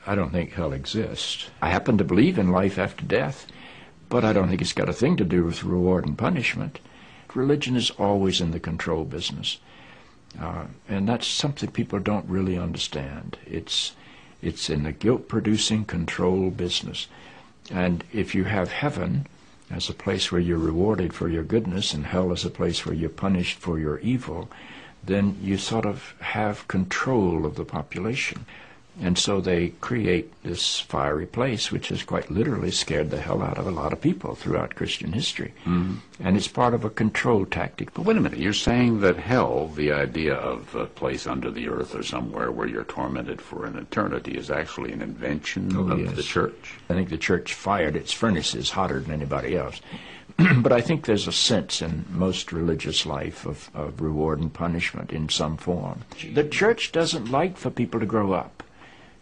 I don't think hell exists. I happen to believe in life after death, but I don't think it's got a thing to do with reward and punishment. Religion is always in the control business. And that's something people don't really understand. It's in the guilt-producing control business. And if you have heaven as a place where you're rewarded for your goodness and hell as a place where you're punished for your evil, then you sort of have control of the population. And so they create this fiery place, which has quite literally scared the hell out of a lot of people throughout Christian history. Mm-hmm. And it's part of a control tactic. But wait a minute, you're saying that hell, the idea of a place under the earth or somewhere where you're tormented for an eternity, is actually an invention of the church? I think the church fired its furnaces hotter than anybody else. But I think there's a sense in most religious life of reward and punishment in some form. The church doesn't like for people to grow up,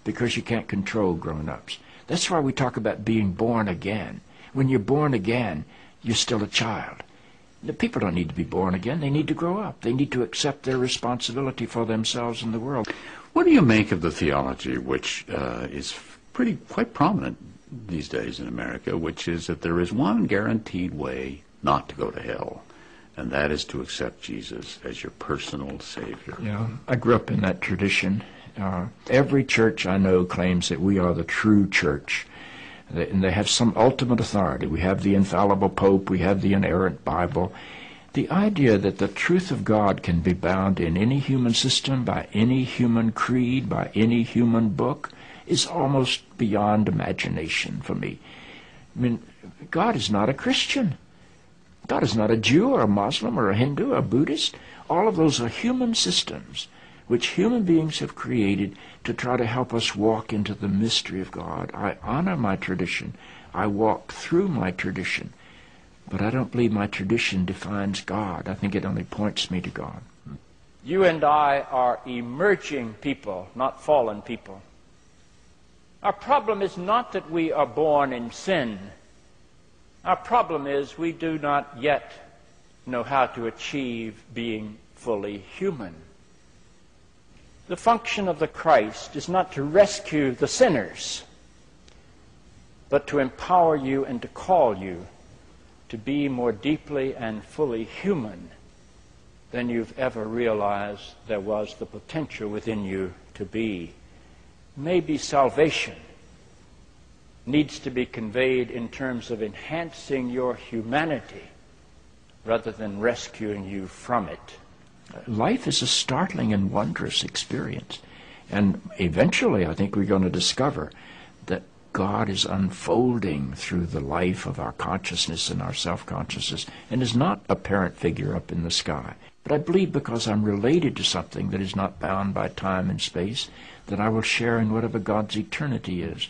because you can't control grown-ups. That's why we talk about being born again. When you're born again, you're still a child. The people don't need to be born again. They need to grow up. They need to accept their responsibility for themselves and the world. What do you make of the theology, which is quite prominent these days in America, which is that there is one guaranteed way not to go to hell, and that is to accept Jesus as your personal Savior? Yeah, I grew up in that tradition. Every church I know claims that we are the true church, and they have some ultimate authority. We have the infallible Pope, we have the inerrant Bible. The idea that the truth of God can be bound in any human system, by any human creed, by any human book, is almost beyond imagination for me. I mean, God is not a Christian. God is not a Jew or a Muslim or a Hindu or a Buddhist. All of those are human systems which human beings have created to try to help us walk into the mystery of God. I honor my tradition. I walk through my tradition. But I don't believe my tradition defines God. I think it only points me to God. You and I are emerging people, not fallen people. Our problem is not that we are born in sin. Our problem is we do not yet know how to achieve being fully human. The function of the Christ is not to rescue the sinners, but to empower you and to call you to be more deeply and fully human than you've ever realized there was the potential within you to be. Maybe salvation needs to be conveyed in terms of enhancing your humanity rather than rescuing you from it. Life is a startling and wondrous experience. And eventually, I think we're going to discover that God is unfolding through the life of our consciousness and our self-consciousness and is not a parent figure up in the sky. But I believe because I'm related to something that is not bound by time and space, that I will share in whatever God's eternity is.